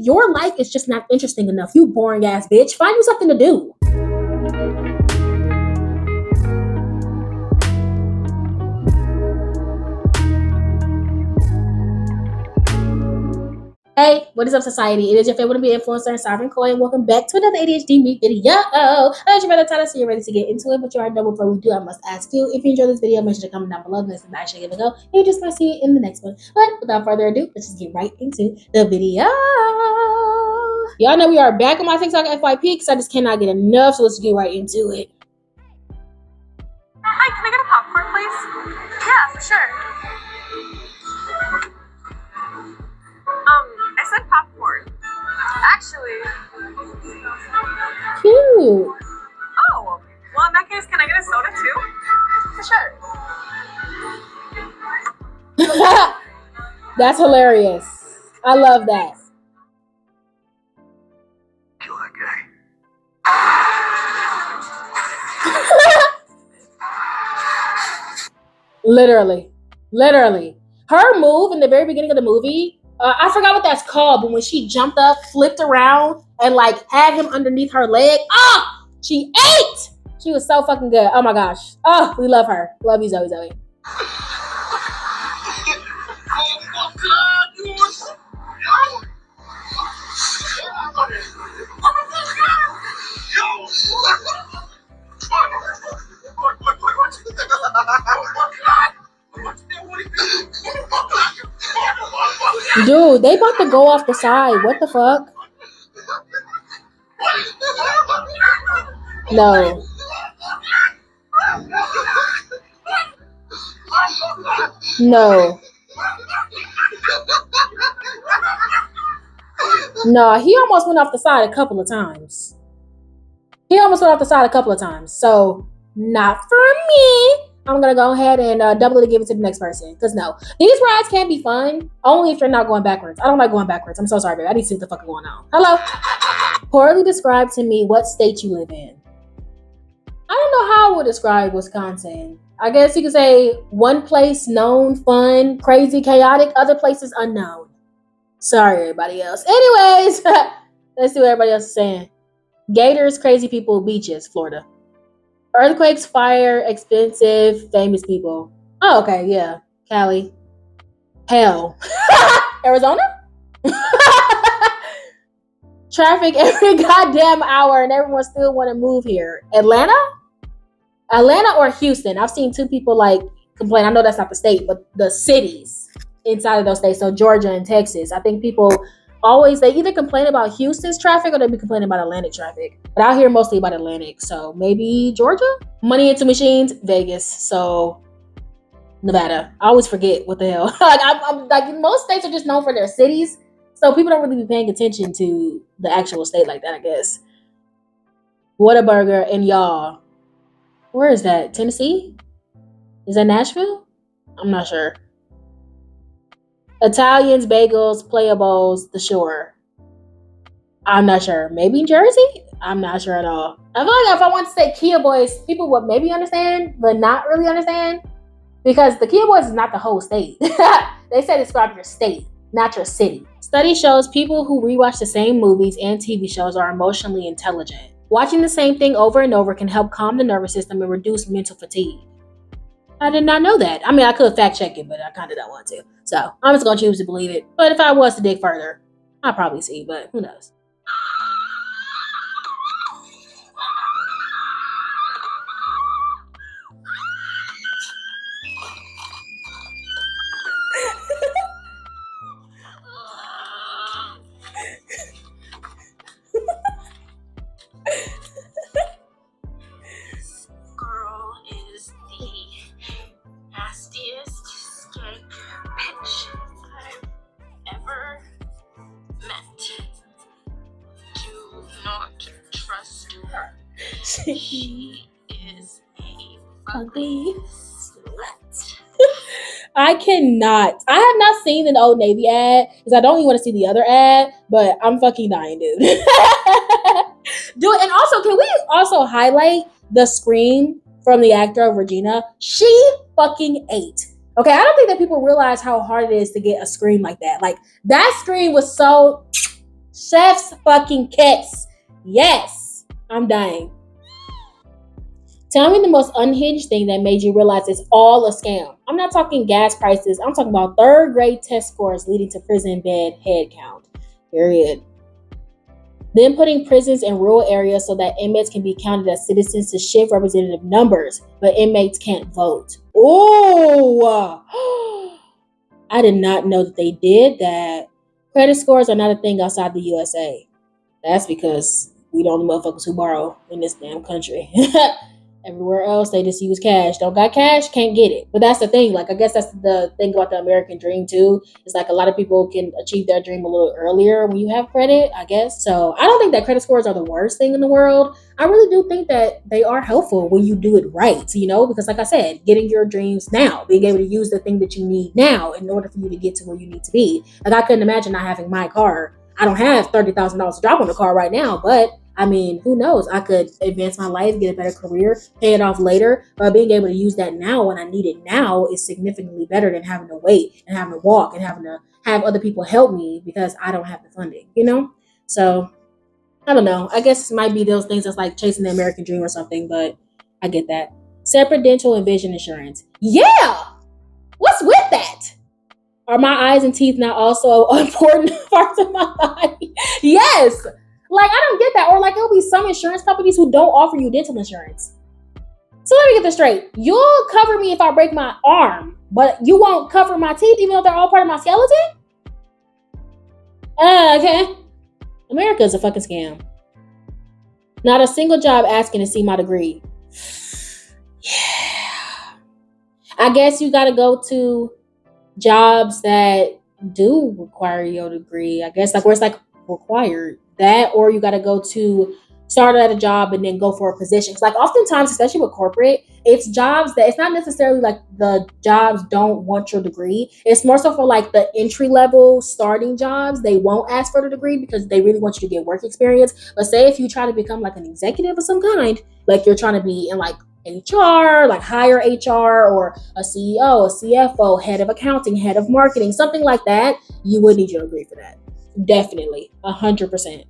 your life is just not interesting enough. You boring ass bitch. Find you something to do. Hey, what is up, society? It is your favorite to be influencer, Sovereign Coin. Welcome back to another ADHD Meet video. I you read the title, so you're ready to get into it. But you already know before we do, I must ask you, if you enjoyed this video, make sure to comment down below. This is actually give it a go. And you just might see it in the next one. But without further ado, let's just get right into the video. Y'all know we are back on my TikTok FYP because I just cannot get enough. So let's get right into it. Hi, can I get a popcorn, please? Yeah, for sure. I said popcorn. Actually. Cute. Oh, well in that case, can I get a soda too? For sure. That's hilarious. I love that. Kill that guy. Literally. Her move in the very beginning of the movie, I forgot what that's called, but when she jumped up, flipped around, and like had him underneath her leg, she ate! She was so fucking good. Oh my gosh. Oh, we love her. Love you, Zoe. Oh my God, you were so... Dude, they about to go off the side. What the fuck? No. No, he almost went off the side a couple of times. So, not for me. I'm going to go ahead and double it and give it to the next person. Because no, these rides can be fun only if you're not going backwards. I don't like going backwards. I'm so sorry, baby. I need to see what the fuck is going on. Hello? Poorly describe to me what state you live in. I don't know how I would describe Wisconsin. I guess you could say one place known, fun, crazy, chaotic. Other places unknown. Sorry, everybody else. Anyways, let's see what everybody else is saying. Gators, crazy people, beaches, Florida. Earthquakes, fire, expensive, famous people. Oh, okay, yeah. Cali. Hell. Arizona? Traffic every goddamn hour and everyone still want to move here. Atlanta or Houston? I've seen two people like complain. I know that's not the state, but the cities inside of those states. So Georgia and Texas. I think people they either complain about Houston's traffic or they be complaining about Atlantic traffic. But I hear mostly about Atlantic. So maybe Georgia? Money into machines, Vegas. So Nevada. I always forget what the hell. I'm like, most states are just known for their cities. So people don't really be paying attention to the actual state like that, I guess. Whataburger and y'all. Where is that? Tennessee? Is that Nashville? I'm not sure. Italians, bagels, playables, the shore. I'm not sure. Maybe Jersey? I'm not sure at all. I feel like if I want to say Kia Boys, people would maybe understand, but not really understand. Because the Kia Boys is not the whole state. They say describe your state, not your city. Study shows people who rewatch the same movies and TV shows are emotionally intelligent. Watching the same thing over and over can help calm the nervous system and reduce mental fatigue. I did not know that. I mean, I could fact check it, but I kind of don't want to. So I'm just going to choose to believe it. But if I was to dig further, I'll probably see, but who knows? She is a ugly slut. I cannot. I have not seen an Old Navy ad because I don't even want to see the other ad, but I'm fucking dying, dude. Do it. And also, can we also highlight the scream from the actor of Regina? She fucking ate. Okay, I don't think that people realize how hard it is to get a scream like that. Like, that scream was so Chef's fucking kiss. Yes. I'm dying. Tell me the most unhinged thing that made you realize it's all a scam. I'm not talking gas prices. I'm talking about third grade test scores leading to prison bed head count. Period. Then putting prisons in rural areas so that inmates can be counted as citizens to shift representative numbers, but inmates can't vote. Oh, I did not know that they did that. Credit scores are not a thing outside the USA. That's because we the only motherfuckers who borrow in this damn country. Everywhere else, they just use cash. Don't got cash, can't get it. But that's the thing. Like, I guess that's the thing about the American dream, too. It's like a lot of people can achieve their dream a little earlier when you have credit, I guess. So I don't think that credit scores are the worst thing in the world. I really do think that they are helpful when you do it right, you know? Because like I said, getting your dreams now, being able to use the thing that you need now in order for you to get to where you need to be. Like, I couldn't imagine not having my car. I don't have $30,000 to drop on the car right now, but I mean, who knows? I could advance my life, get a better career, pay it off later. But being able to use that now when I need it now is significantly better than having to wait and having to walk and having to have other people help me because I don't have the funding, you know? So, I don't know. I guess it might be those things that's like chasing the American dream or something, but I get that. Separate dental and vision insurance. Yeah! What's with that? Are my eyes and teeth not also important parts of my body? Yes! Like, I don't get that. Or, like, there'll be some insurance companies who don't offer you dental insurance. So let me get this straight. You'll cover me if I break my arm, but you won't cover my teeth even though they're all part of my skeleton? Okay. America's a fucking scam. Not a single job asking to see my degree. Yeah. I guess you gotta go to jobs that do require your degree. I guess, like, where it's, like, required. That, or you got to go to start at a job and then go for a position. Because, like, oftentimes, especially with corporate, it's jobs that it's not necessarily like the jobs don't want your degree. It's more so for like the entry level starting jobs. They won't ask for the degree because they really want you to get work experience. But say if you try to become like an executive of some kind, like you're trying to be in like HR, like higher HR or a CEO, a CFO, head of accounting, head of marketing, something like that, you would need your degree for that. Definitely, 100%.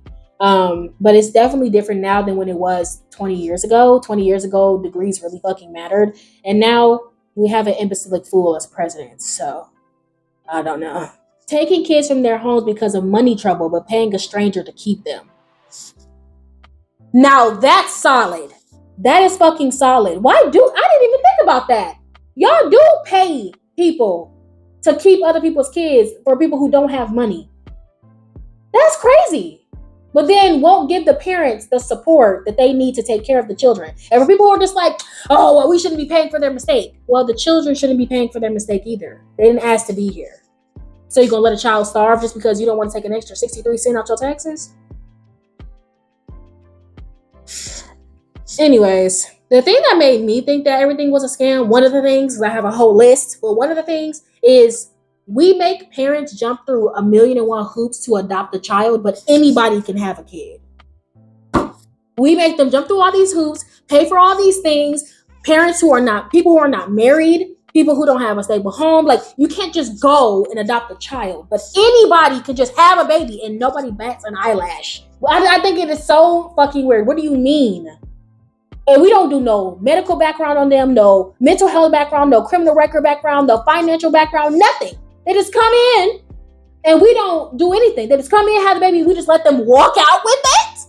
But it's definitely different now than when it was 20 years ago. 20 years ago, degrees really fucking mattered. And now we have an imbecilic fool as president. So, I don't know. Taking kids from their homes because of money trouble, but paying a stranger to keep them. Now, that's solid. That is fucking solid. I didn't even think about that. Y'all do pay people to keep other people's kids for people who don't have money. That's crazy. But then won't give the parents the support that they need to take care of the children. And for people who are just like, oh, well, we shouldn't be paying for their mistake. Well, the children shouldn't be paying for their mistake either. They didn't ask to be here. So you're going to let a child starve just because you don't want to take an extra 63 cents out your taxes? Anyways, the thing that made me think that everything was a scam, one of the things, I have a whole list, but one of the things is we make parents jump through 1,000,001 hoops to adopt a child, but anybody can have a kid. We make them jump through all these hoops, pay for all these things. People who are not married, people who don't have a stable home. Like, you can't just go and adopt a child, but anybody can just have a baby and nobody bats an eyelash. I think it is so fucking weird. What do you mean? And we don't do no medical background on them, no mental health background, no criminal record background, no financial background, nothing. They just come in and we don't do anything. They just come in, have the baby, we just let them walk out with it?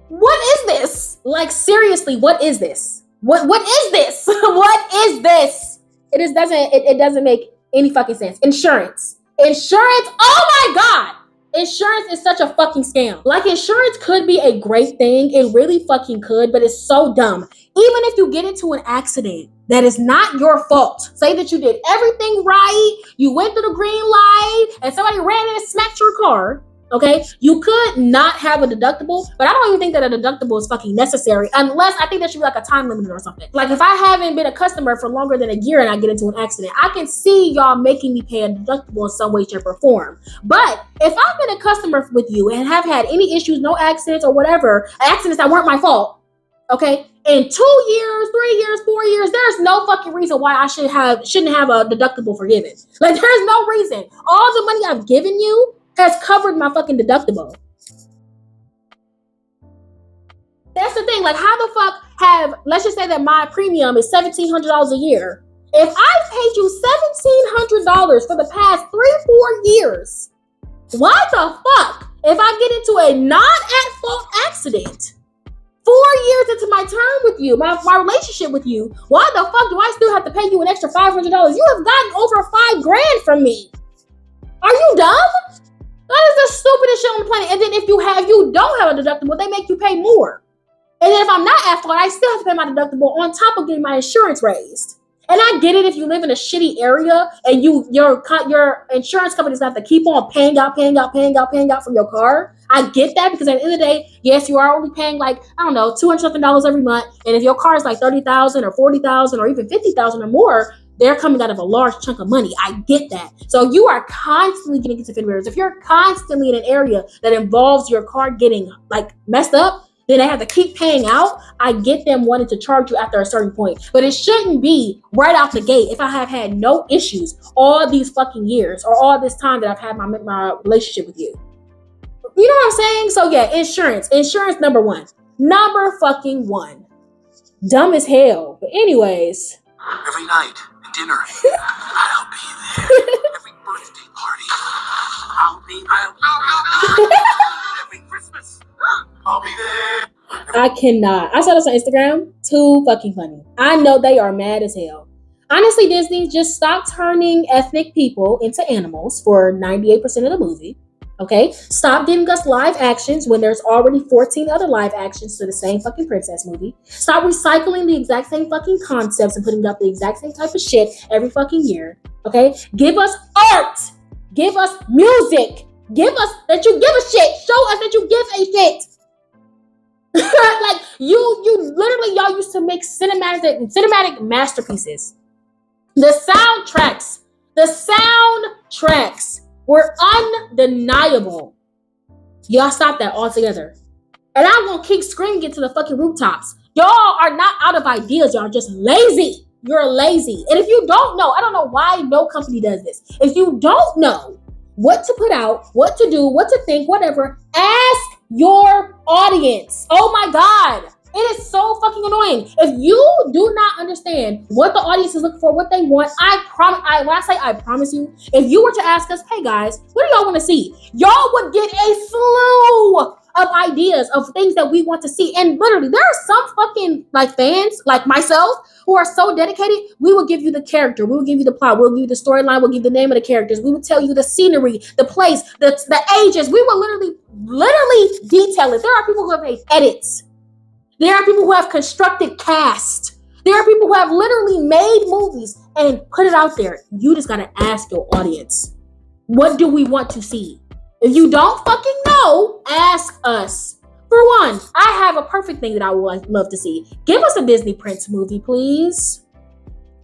What is this? Like, seriously, what is this? What is this? What is this? It doesn't make any fucking sense. Insurance, oh my God. Insurance is such a fucking scam. Like, insurance could be a great thing. It really fucking could, but it's so dumb. Even if you get into an accident that is not your fault, say that you did everything right, you went through the green light, and somebody ran in and smacked your car, okay? You could not have a deductible, but I don't even think that a deductible is fucking necessary unless I think there should be like a time limit or something. Like, if I haven't been a customer for longer than a year and I get into an accident, I can see y'all making me pay a deductible in some way, shape, or form. But if I've been a customer with you and have had any issues, no accidents or whatever, accidents that weren't my fault, okay, in 2 years, 3 years, 4 years, there's no fucking reason why I shouldn't have a deductible forgiven. Like, there's no reason. All the money I've given you has covered my fucking deductible. That's the thing. Like, how the fuck have, let's just say that my premium is $1,700 a year. If I paid you $1,700 for the past 3-4 years, why the fuck, if I get into a not-at-fault accident 4 years into my term with you, my relationship with you, why the fuck do I still have to pay you an extra $500? You have gotten over $5,000 from me. Are you dumb? That is the stupidest shit on the planet. And then if you don't have a deductible, they make you pay more. And then if I'm not at fault, I still have to pay my deductible on top of getting my insurance raised. And I get it if you live in a shitty area and your insurance company's have to keep on paying out for your car. I get that because at the end of the day, yes, you are only paying like, I don't know, $200 something every month. And if your car is like $30,000 or $40,000 or even $50,000 or more, they're coming out of a large chunk of money. I get that. So you are constantly getting into fender. If you're constantly in an area that involves your car getting like messed up, then they have to keep paying out. I get them wanting to charge you after a certain point. But it shouldn't be right out the gate if I have had no issues all these fucking years or all this time that I've had my relationship with you. You know what I'm saying? So yeah, insurance. Insurance number one. Number fucking one. Dumb as hell. But anyways. Every night, dinner, I'll be there. Every birthday party, I'll be there. Every Christmas, I'll be there. I cannot. I saw this on Instagram. Too fucking funny. I know they are mad as hell. Honestly, Disney, just stop turning ethnic people into animals for 98% of the movie. Okay? Stop giving us live actions when there's already 14 other live actions to the same fucking princess movie. Stop recycling the exact same fucking concepts and putting up the exact same type of shit every fucking year. Okay? Give us art. Give us music. Give us that you give a shit. Show us that you give a shit. Like you literally, y'all used to make cinematic masterpieces. The soundtracks were undeniable. Y'all stop that altogether. And I'm gonna keep screaming it to the fucking rooftops. Y'all are not out of ideas. Y'all are just lazy. You're lazy. And if you don't know, I don't know why no company does this. If you don't know what to put out, what to do, what to think, whatever, ask your audience. Oh my God. It is so fucking annoying. If you do not understand what the audience is looking for, what they want, when I say I promise you, if you were to ask us, hey guys, what do y'all want to see? Y'all would get a slew of ideas of things that we want to see. And literally, there are some fucking like fans, like myself, who are so dedicated. We will give you the character. We will give you the plot. We'll give you the storyline. We'll give you the name of the characters. We will tell you the scenery, the place, the ages. We will literally detail it. There are people who have made edits. There are people who have constructed cast. There are people who have literally made movies and put it out there. You just gotta ask your audience, what do we want to see? If you don't fucking know, ask us. For one, I have a perfect thing that I would love to see. Give us a Disney Prince movie, please.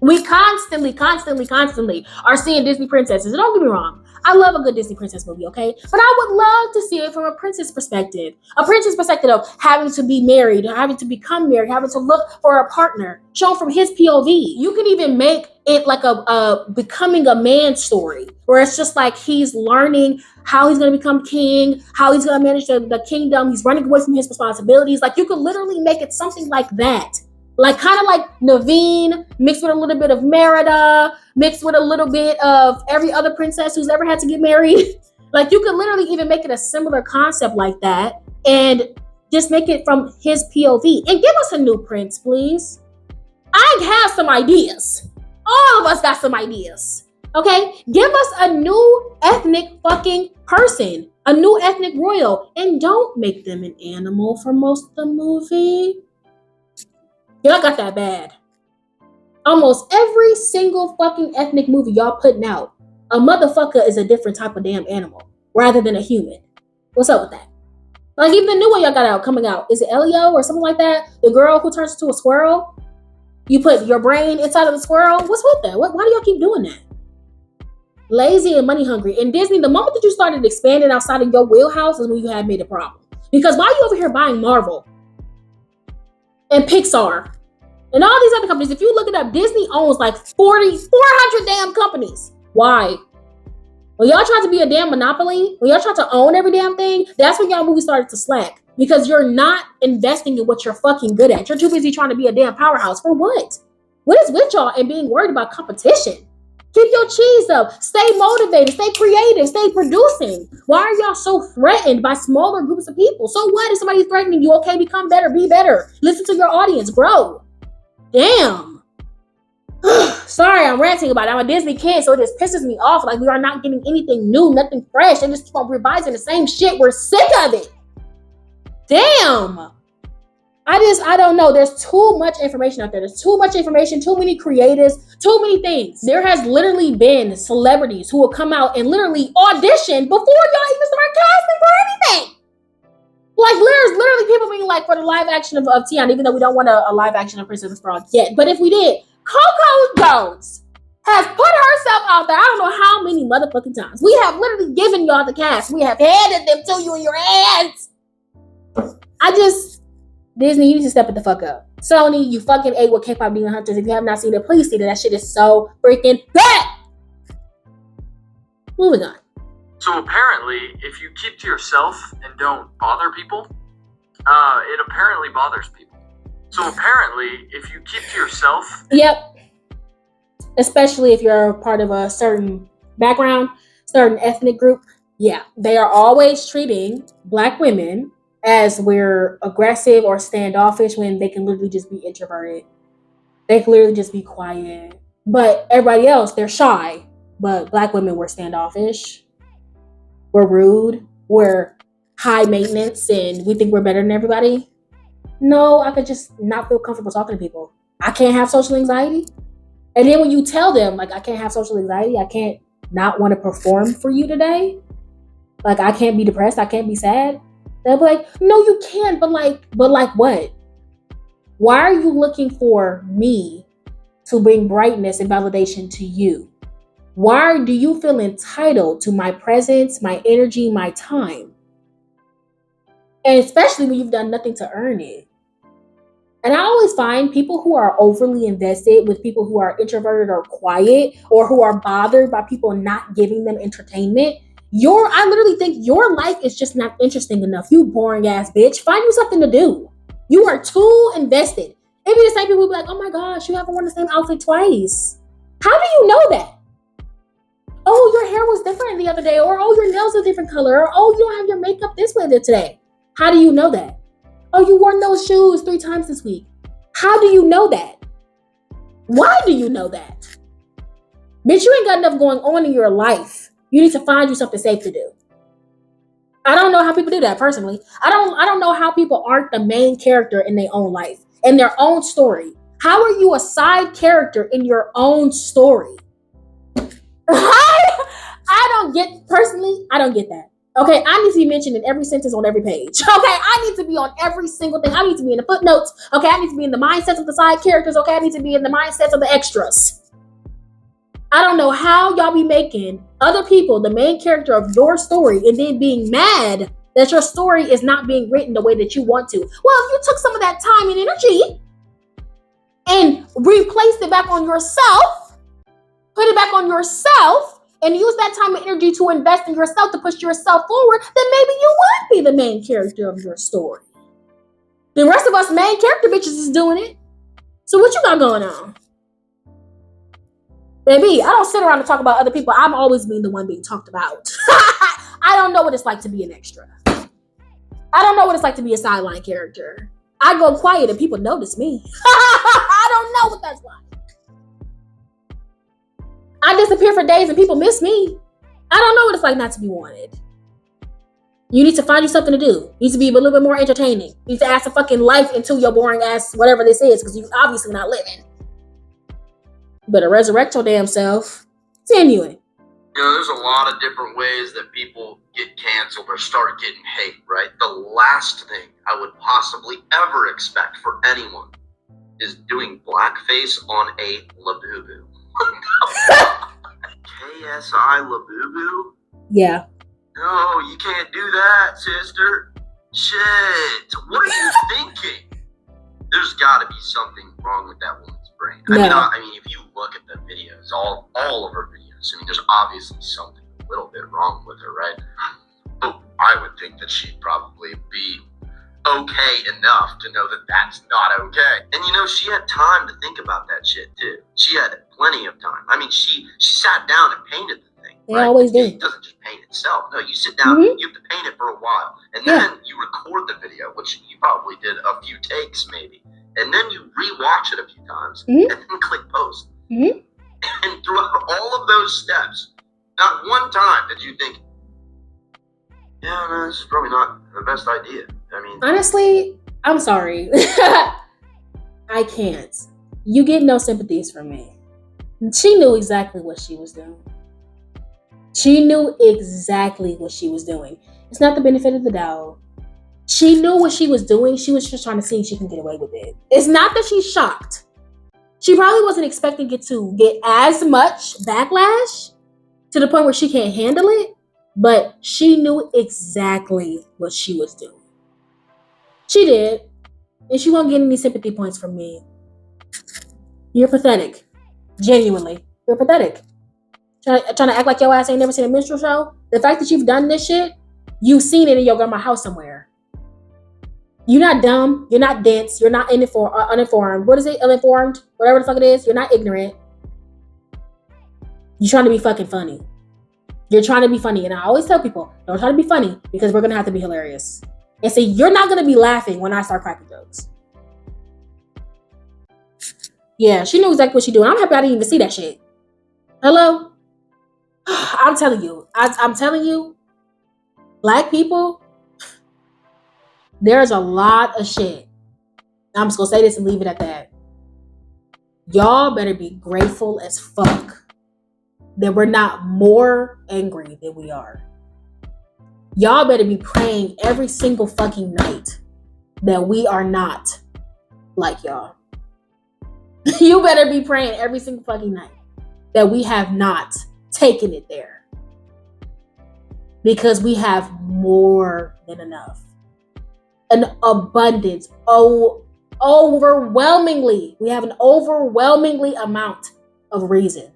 We constantly are seeing Disney princesses. And don't get me wrong, I love a good Disney princess movie, okay? But I would love to see it from a princess perspective. A princess perspective of having to be married, having to become married, having to look for a partner, shown from his POV. You can even make it like a becoming a man story, where it's just like he's learning how he's going to become king, how he's going to manage the kingdom. He's running away from his responsibilities. Like, you could literally make it something like that. Like, kind of like Naveen, mixed with a little bit of Merida, mixed with a little bit of every other princess who's ever had to get married. Like, you could literally even make it a similar concept like that and just make it from his POV. And give us a new prince, please. I have some ideas. All of us got some ideas. Okay? Give us a new ethnic fucking person, a new ethnic royal, and don't make them an animal for most of the movie. Y'all got that bad. Almost every single fucking ethnic movie y'all putting out, a motherfucker is a different type of damn animal rather than a human. What's up with that? Like, even the new one y'all got coming out, is it Elio or something like that? The girl who turns into a squirrel? You put your brain inside of the squirrel? What's with that? Why do y'all keep doing that? Lazy and money hungry. And Disney, the moment that you started expanding outside of your wheelhouse is when you had made a problem. Because why are you over here buying Marvel and Pixar and all these other companies? If you look it up, Disney owns like 400 damn companies. Why? When y'all tried to be a damn monopoly, when y'all tried to own every damn thing, that's when y'all movies started to slack. because you're not investing in what you're fucking good at. You're too busy trying to be a damn powerhouse. For what? What is with y'all and being worried about competition? Keep your cheese up. Stay motivated. Stay creative. Stay producing. Why are y'all so threatened by smaller groups of people? So what if somebody's threatening you? Okay, become better. Be better. Listen to your audience. Grow. Damn. Sorry, I'm ranting about it. I'm a Disney kid, so it just pisses me off. Like, we are not getting anything new, nothing fresh. They just keep on revising the same shit. We're sick of it. Damn. I don't know. There's too much information out there. There's too much information, too many creatives, too many things. There has literally been celebrities who will come out and literally audition before y'all even start casting for anything. Like, there's literally people being like, for the live action of Tiana, even though we don't want a live action of Princess Frog yet. But if we did, Coco Jones has put herself out there. I don't know how many motherfucking times. We have literally given y'all the cast. We have handed them to you in your hands. Disney, you need to step it the fuck up. Sony, you fucking ate with K-pop Demon Hunters. If you have not seen it, please see that. That shit is so freaking bad. Moving on. So apparently, if you keep to yourself and don't bother people, it apparently bothers people. So apparently, if you keep to yourself... Yep. Especially if you're part of a certain background, certain ethnic group. Yeah. They are always treating Black women as we're aggressive or standoffish when they can literally just be introverted. They can literally just be quiet. But everybody else, they're shy. But Black women, we're standoffish. We're rude. We're high maintenance and we think we're better than everybody. No, I could just not feel comfortable talking to people. I can't have social anxiety. And then when you tell them, like, I can't have social anxiety, I can't not want to perform for you today. Like, I can't be depressed, I can't be sad. They'll be like, no, you can, but like what? Why are you looking for me to bring brightness and validation to you? Why do you feel entitled to my presence, my energy, my time? And especially when you've done nothing to earn it. And I always find people who are overly invested with people who are introverted or quiet or who are bothered by people not giving them entertainment. I literally think your life is just not interesting enough. You boring ass bitch. Find you something to do. You are too invested. It'd be the same people who be like, oh my gosh, you haven't worn the same outfit twice. How do you know that? Oh, your hair was different the other day. Or, oh, your nails are a different color. Or, oh, you don't have your makeup this way today. How do you know that? Oh, you wore those shoes 3 times this week. How do you know that? Why do you know that? Bitch, you ain't got enough going on in your life. You need to find you something safe to do. I don't know how people do that personally. I don't know how people aren't the main character in their own life, in their own story. How are you a side character in your own story? I don't get that. Okay, I need to be mentioned in every sentence on every page. Okay, I need to be on every single thing. I need to be in the footnotes. Okay, I need to be in the mindsets of the side characters. Okay, I need to be in the mindsets of the extras. I don't know how y'all be making other people the main character of your story and then being mad that your story is not being written the way that you want to. Well, if you took some of that time and energy and replaced it back on yourself, put it back on yourself, and use that time and energy to invest in yourself, to push yourself forward, then maybe you would be the main character of your story. The rest of us main character bitches is doing it. So what you got going on? Baby, I don't sit around and talk about other people. I'm always being the one being talked about. I don't know what it's like to be an extra. I don't know what it's like to be a sideline character. I go quiet and people notice me. I don't know what that's like. I disappear for days and people miss me. I don't know what it's like not to be wanted. You need to find you something to do. You need to be a little bit more entertaining. You need to add some fucking life into your boring ass whatever this is, because you're obviously not living. Better resurrect your damn self. Continuing. You know, there's a lot of different ways that people get canceled or start getting hate, right? The last thing I would possibly ever expect for anyone is doing blackface on a Labubu. KSI Labubu? Yeah. No, you can't do that, sister. Shit. What are you thinking? There's got to be something wrong with that woman's brain. I mean, if you look at the videos, all of her videos, I mean, there's obviously something a little bit wrong with her, right? But I would think that she'd probably be okay enough to know that that's not okay. And you know, she had time to think about that shit too. She had plenty of time. I mean, she sat down and painted the thing. They always do. It doesn't just paint itself. No, you sit down, you have to paint it for a while. And then you record the video, which you probably did a few takes maybe. And then you re-watch it a few times and then click post. And throughout all of those steps, not one time did you think, yeah, no, this is probably not the best idea. I mean, honestly, I'm sorry. I can't. You get no sympathies from me. She knew exactly what she was doing. She knew exactly what she was doing. It's not the benefit of the doubt. She knew what she was doing. She was just trying to see if she can get away with it. It's not that she's shocked. She probably wasn't expecting it to get as much backlash to the point where she can't handle it, but she knew exactly what she was doing. She did, and she won't get any sympathy points from me. You're pathetic. Genuinely, you're pathetic. Trying to act like your ass ain't never seen a minstrel show. The fact that you've done this shit, you've seen it in your grandma's house somewhere. You're not dumb. You're not dense. You're not uninformed. What is it? Uninformed? Whatever the fuck it is. You're not ignorant. You're trying to be fucking funny. You're trying to be funny. And I always tell people, don't try to be funny because we're going to have to be hilarious. And see, you're not going to be laughing when I start cracking jokes. Yeah, she knew exactly what she doing. I'm happy I didn't even see that shit. Hello? I'm telling you. I'm telling you, Black people, there's a lot of shit. I'm just going to say this and leave it at that. Y'all better be grateful as fuck that we're not more angry than we are. Y'all better be praying every single fucking night that we are not like y'all. You better be praying every single fucking night that we have not taken it there. Because we have more than enough. An abundance. Overwhelmingly. We have an overwhelmingly amount of reason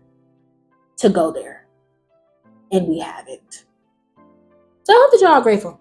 to go there. And we haven't. So I hope that y'all are grateful.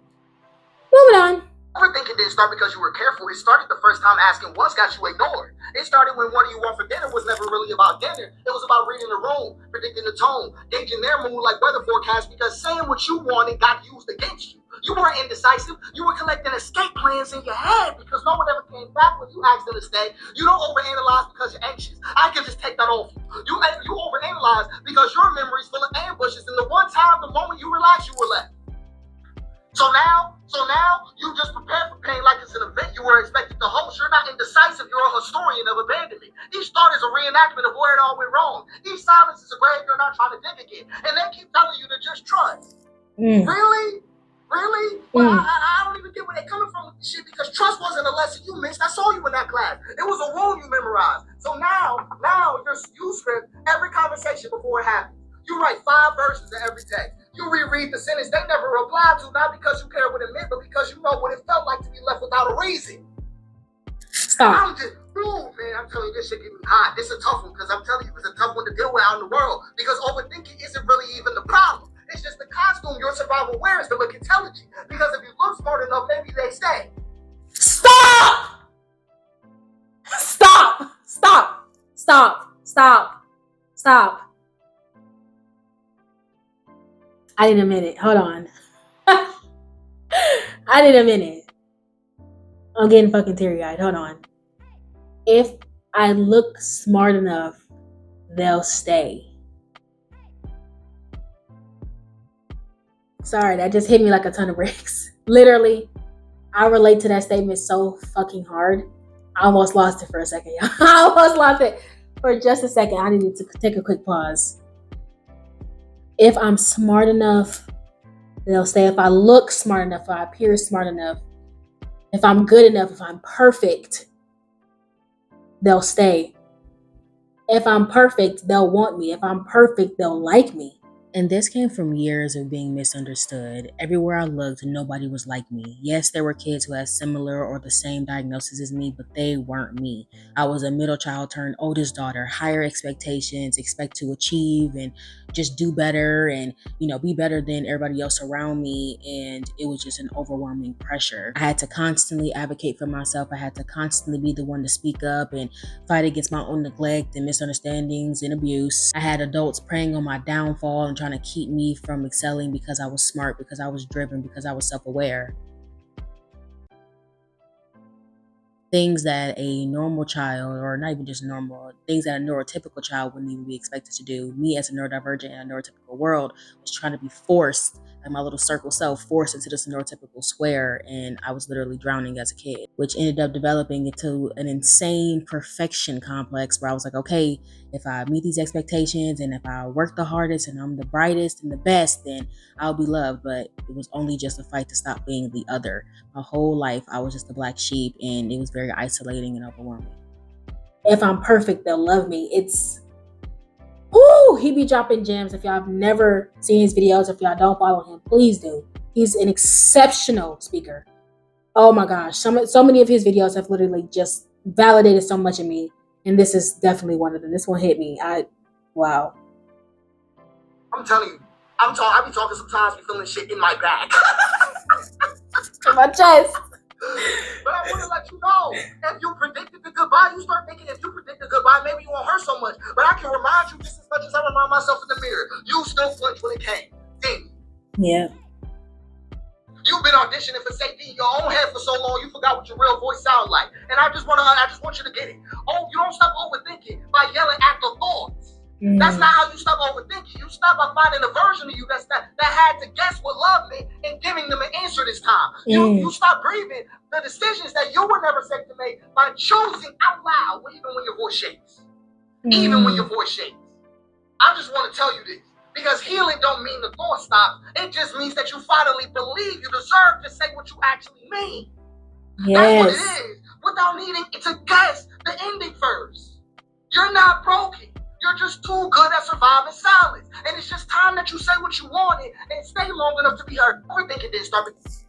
Moving on. Overthinking didn't start because you were careful. It started the first time asking once got you ignored. It started when what do you want for dinner was never really about dinner. It was about reading the room, predicting the tone, gauging their mood like weather forecasts because saying what you wanted got used against you. You weren't indecisive. You were collecting escape plans in your head because no one ever came back when you asked them to stay. You don't overanalyze because you're anxious. I can just take that off you. You overanalyze because your memory's full of ambushes and the one time, the moment you relax, you were left. So now you just prepare for pain like it's an event you were expected to host. You're not indecisive, you're a historian of abandonment. Each thought is a reenactment of where it all went wrong. Each silence is a grave you're not trying to dig again. And they keep telling you to just trust. Really? Well, I don't even get where they're coming from with this shit because trust wasn't a lesson you missed. I saw you in that class. It was a rule you memorized. So now you script every conversation before it happens. You write 5 verses of every day. You reread the sentence they never replied to, not because you care what it meant, but because you know what it felt like to be left without a reason. Stop. I'm telling you, this shit get me hot. This is a tough one because I'm telling you, it's a tough one to deal with out in the world because overthinking isn't really even the problem. It's just the costume your survival wears to look intelligent. Because if you look smart enough, maybe they stay. Stop! Stop! Stop! Stop! Stop! Stop! I need a minute. Hold on. I need a minute. I'm getting fucking teary-eyed. Hold on. If I look smart enough, they'll stay. Sorry, that just hit me like a ton of bricks. Literally, I relate to that statement so fucking hard. I almost lost it for a second, y'all. I almost lost it for just a second. I needed to take a quick pause. If I'm smart enough, they'll stay. If I look smart enough, if I appear smart enough, if I'm good enough, if I'm perfect, they'll stay. If I'm perfect, they'll want me. If I'm perfect, they'll like me. And this came from years of being misunderstood. Everywhere I looked, nobody was like me. Yes, there were kids who had similar or the same diagnosis as me, but they weren't me. I was a middle child turned oldest daughter, higher expectations, expect to achieve and just do better and, be better than everybody else around me. And it was just an overwhelming pressure. I had to constantly advocate for myself. I had to constantly be the one to speak up and fight against my own neglect and misunderstandings and abuse. I had adults preying on my downfall and trying to keep me from excelling because I was smart, because I was driven, because I was self-aware. Things that a normal child, or not even just normal, things that a neurotypical child wouldn't even be expected to do. Me as a neurodivergent in a neurotypical world was trying to be forced, like my little circle self, forced into this neurotypical square, and I was literally drowning as a kid, which ended up developing into an insane perfection complex where I was like, okay, if I meet these expectations and if I work the hardest and I'm the brightest and the best, then I'll be loved. But it was only just a fight to stop being the other. My whole life, I was just the black sheep, and it was very isolating and overwhelming. If I'm perfect, they'll love me. He be dropping gems. If y'all have never seen his videos, if y'all don't follow him, please do. He's an exceptional speaker. Oh my gosh. So many of his videos have literally just validated so much in me. And this is definitely one of them. This one hit me. Wow. I'm telling you, I be talking sometimes, be feeling shit in my back. In my chest. But I want to let you know, if you predicted the goodbye, you start thinking if you predict the goodbye, maybe you won't hurt so much. But I can remind you just as much as I remind myself in the mirror. You still flinched when it came. Ding. Yeah. You've been auditioning for safety in your own head for so long, you forgot what your real voice sounds like. And I just want you to get it. Oh, you don't stop overthinking by yelling at the thoughts. That's not how you stop overthinking. You stop by finding a version of you that had to guess what love meant and giving them an answer this time. You stop grieving the decisions that you were never safe to make by choosing out loud, even when your voice shakes. Even when your voice shakes. I just want to tell you this. Because healing don't mean the thought stops. It just means that you finally believe you deserve to say what you actually mean. That's what it is. Without needing to guess the ending first. You're not broken. You're just too good at surviving silence. And it's just time that you say what you wanted and stay long enough to be heard. Overthinking didn't start with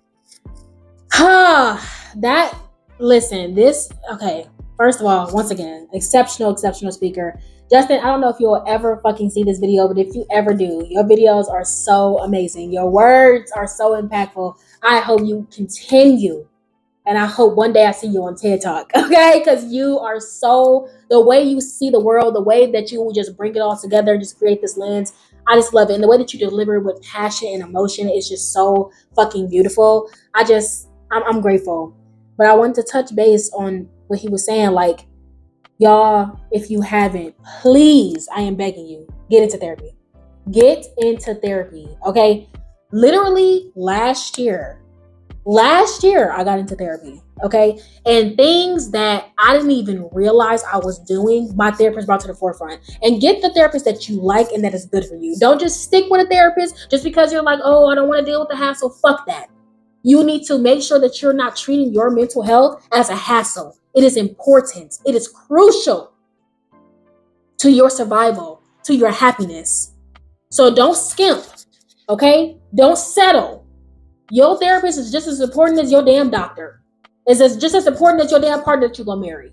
okay. First of all, once again, exceptional speaker. Justin, I don't know if you'll ever fucking see this video, but if you ever do, your videos are so amazing. Your words are so impactful. I hope you continue. And I hope one day I see you on TED Talk, okay? Because you are the way you see the world, the way that you just bring it all together, just create this lens. I just love it. And the way that you deliver it with passion and emotion is just so fucking beautiful. I'm grateful. But I wanted to touch base on what he was saying. Like, y'all, if you haven't, please, I am begging you, get into therapy. Get into therapy, okay? Literally last year, I got into therapy, okay? And things that I didn't even realize I was doing, my therapist brought to the forefront. And get the therapist that you like and that is good for you. Don't just stick with a therapist just because you're like, oh, I don't want to deal with the hassle. Fuck that. You need to make sure that you're not treating your mental health as a hassle. It is important. It is crucial to your survival, to your happiness. So don't skimp, okay? Don't settle. Your therapist is just as important as your damn doctor. It's just as important as your damn partner that you're going to marry.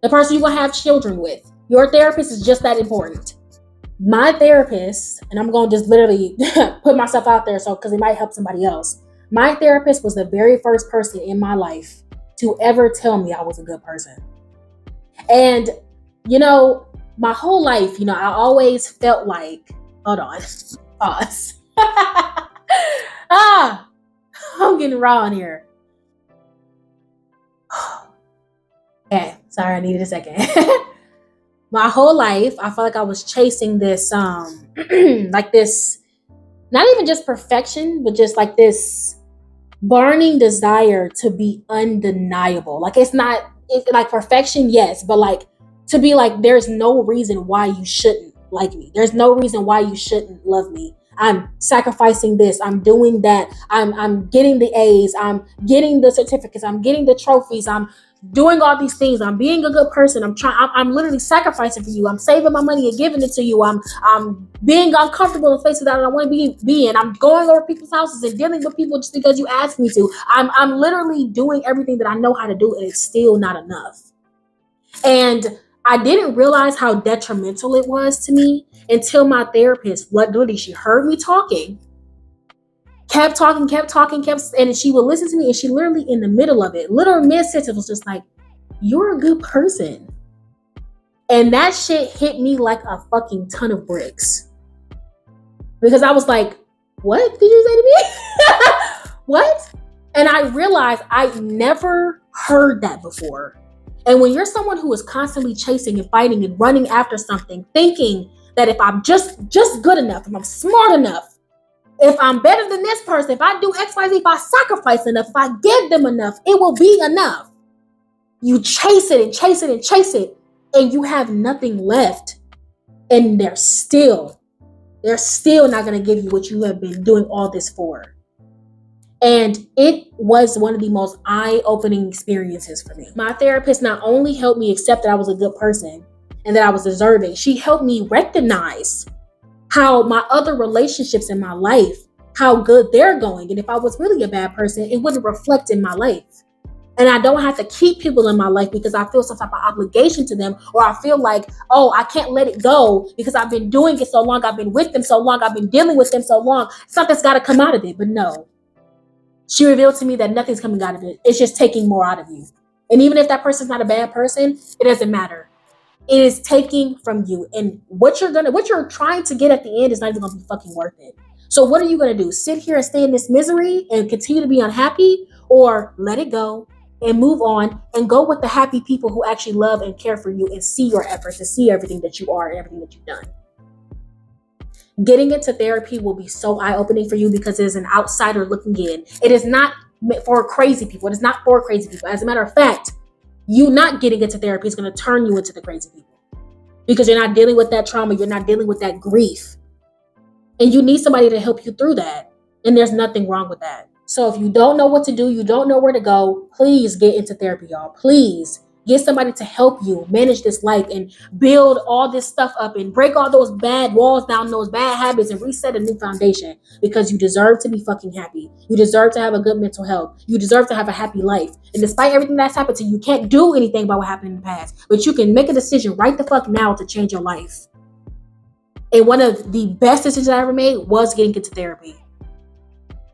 The person you're going to have children with. Your therapist is just that important. My therapist, and I'm going to just literally put myself out there because it might help somebody else. My therapist was the very first person in my life to ever tell me I was a good person. And, my whole life, I always felt like, hold on, pause. I'm getting raw in here. Okay, sorry, I needed a second. My whole life, I felt like I was chasing this, like this, not even just perfection, but just like this burning desire to be undeniable. Like it's like perfection, yes, but like to be like, there's no reason why you shouldn't like me. There's no reason why you shouldn't love me. I'm sacrificing this. I'm doing that. I'm getting the A's. I'm getting the certificates. I'm getting the trophies. I'm doing all these things. I'm being a good person. I'm literally sacrificing for you. I'm saving my money and giving it to you. I'm being uncomfortable in places that I don't want to be in. I'm going over people's houses and dealing with people just because you asked me to. I'm literally doing everything that I know how to do, and it's still not enough. And I didn't realize how detrimental it was to me until my therapist, literally, she heard me talking, kept talking, and she would listen to me, and she literally in the middle of it, literally mid-sentence, was just like, you're a good person. And that shit hit me like a fucking ton of bricks. Because I was like, what did you say to me? What? And I realized I never heard that before. And when you're someone who is constantly chasing and fighting and running after something, thinking that if I'm just good enough, if I'm smart enough, if I'm better than this person, if I do X, Y, Z, if I sacrifice enough, if I give them enough, it will be enough. You chase it and chase it and chase it, and you have nothing left. And they're still not going to give you what you have been doing all this for. And it was one of the most eye-opening experiences for me. My therapist not only helped me accept that I was a good person and that I was deserving, she helped me recognize how my other relationships in my life, how good they're going. And if I was really a bad person, it wouldn't reflect in my life. And I don't have to keep people in my life because I feel some type of obligation to them, or I feel like, oh, I can't let it go because I've been doing it so long, I've been with them so long, I've been dealing with them so long. Something's got to come out of it. But no. She revealed to me that nothing's coming out of it. It's just taking more out of you. And even if that person's not a bad person, it doesn't matter. It is taking from you. And what you're trying to get at the end is not even going to be fucking worth it. So what are you going to do? Sit here and stay in this misery and continue to be unhappy, or let it go and move on and go with the happy people who actually love and care for you and see your efforts and see everything that you are and everything that you've done. Getting into therapy will be so eye-opening for you because it is an outsider looking in. It is not for crazy people. It is not for crazy people. As a matter of fact, you not getting into therapy is going to turn you into the crazy people because you're not dealing with that trauma. You're not dealing with that grief. And you need somebody to help you through that. And there's nothing wrong with that. So if you don't know what to do, you don't know where to go, please get into therapy, y'all. Please get somebody to help you manage this life and build all this stuff up and break all those bad walls down, those bad habits, and reset a new foundation, because you deserve to be fucking happy. You deserve to have a good mental health. You deserve to have a happy life. And despite everything that's happened to you, you can't do anything about what happened in the past, but you can make a decision right the fuck now to change your life. And one of the best decisions I ever made was getting into therapy.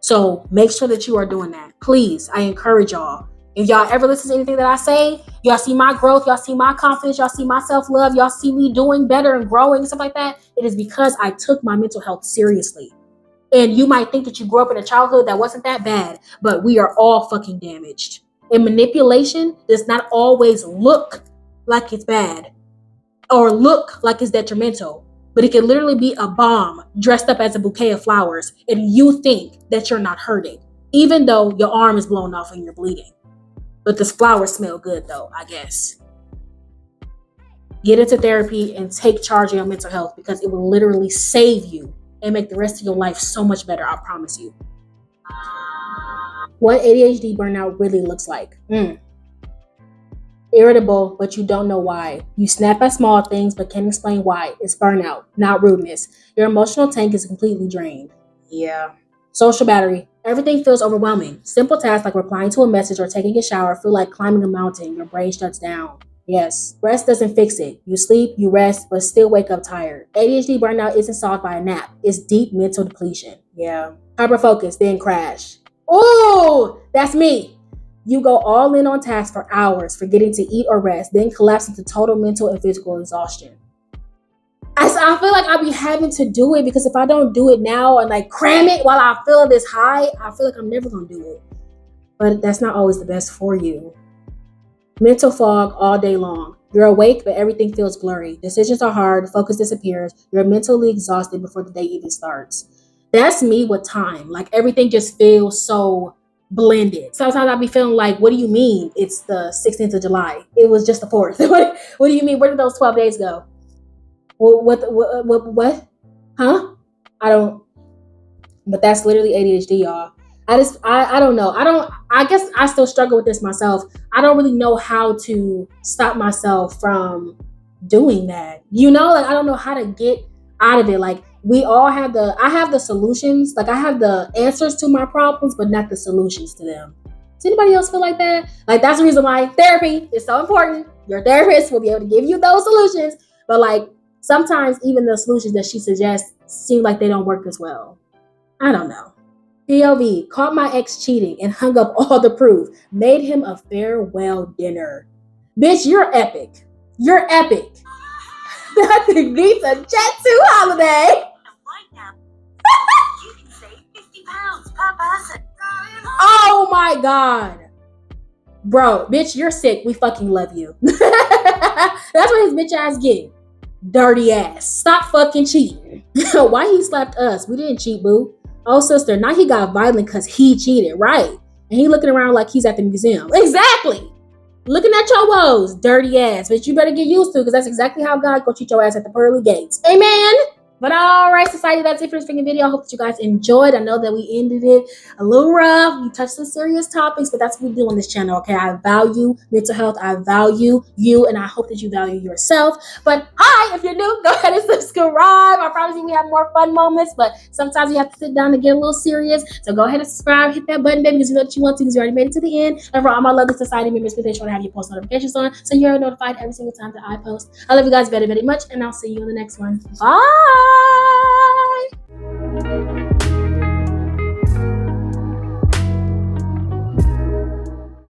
So make sure that you are doing that. Please, I encourage y'all. If y'all ever listen to anything that I say, y'all see my growth, y'all see my confidence, y'all see my self-love, y'all see me doing better and growing and stuff like that, it is because I took my mental health seriously. And you might think that you grew up in a childhood that wasn't that bad, but we are all fucking damaged. And manipulation does not always look like it's bad or look like it's detrimental. But it can literally be a bomb dressed up as a bouquet of flowers, and you think that you're not hurting, even though your arm is blown off and you're bleeding. But this flower smell good though, I guess. Get into therapy and take charge of your mental health, because it will literally save you and make the rest of your life so much better, I promise you. What ADHD burnout really looks like. Irritable, but you don't know why. You snap at small things, but can't explain why. It's burnout, not rudeness. Your emotional tank is completely drained. Yeah. Social battery. Everything feels overwhelming. Simple tasks like replying to a message or taking a shower feel like climbing a mountain. Your brain shuts down. Yes. Rest doesn't fix it. You sleep, you rest, but still wake up tired. ADHD burnout isn't solved by a nap. It's deep mental depletion. Yeah. Hyperfocus, then crash. Ooh, that's me. You go all in on tasks for hours, forgetting to eat or rest, then collapse into total mental and physical exhaustion. I feel like I'll be having to do it, because if I don't do it now and like cram it while I feel this high, I feel like I'm never going to do it. But that's not always the best for you. Mental fog all day long. You're awake, but everything feels blurry. Decisions are hard, focus disappears. You're mentally exhausted before the day even starts. That's me with time. Like everything just feels so blended. Sometimes I'll be feeling like, what do you mean it's the 16th of July? It was just the 4th. What do you mean? Where did those 12 days go? What? Huh? I don't. But that's literally ADHD, y'all. I don't know. I guess I still struggle with this myself. I don't really know how to stop myself from doing that. You know, like I don't know how to get out of it. Like I have the solutions. Like I have the answers to my problems, but not the solutions to them. Does anybody else feel like that? Like, that's the reason why therapy is so important. Your therapist will be able to give you those solutions. But like, sometimes even the solutions that she suggests seem like they don't work as well. I don't know. POV, caught my ex cheating and hung up all the proof. Made him a farewell dinner. Bitch, you're epic. You're epic. Nothing beats a Jet 2 holiday. Right now, you can save £50 per person. Oh my God. Bro, bitch, you're sick. We fucking love you. That's what his bitch ass get. Dirty ass. Stop fucking cheating. Why he slapped us? We didn't cheat, boo. Oh, sister, now he got violent because he cheated, right? And he looking around like he's at the museum. Exactly. Looking at your woes, dirty ass. But you better get used to it because that's exactly how God gonna treat your ass at the pearly gates. Amen. But all right, society, that's it for this freaking video. I hope that you guys enjoyed. I know that we ended it a little rough. We touched some serious topics, but that's what we do on this channel, okay? I value mental health. I value you, and I hope that you value yourself. But hi, if you're new, go ahead and subscribe. I promise you we have more fun moments, but sometimes you have to sit down and get a little serious. So go ahead and subscribe. Hit that button, baby, because you know what you want to because you already made it to the end. And for all my lovely society members, make sure to have your post notifications on so you're notified every single time that I post. I love you guys very, very much, and I'll see you in the next one. Bye!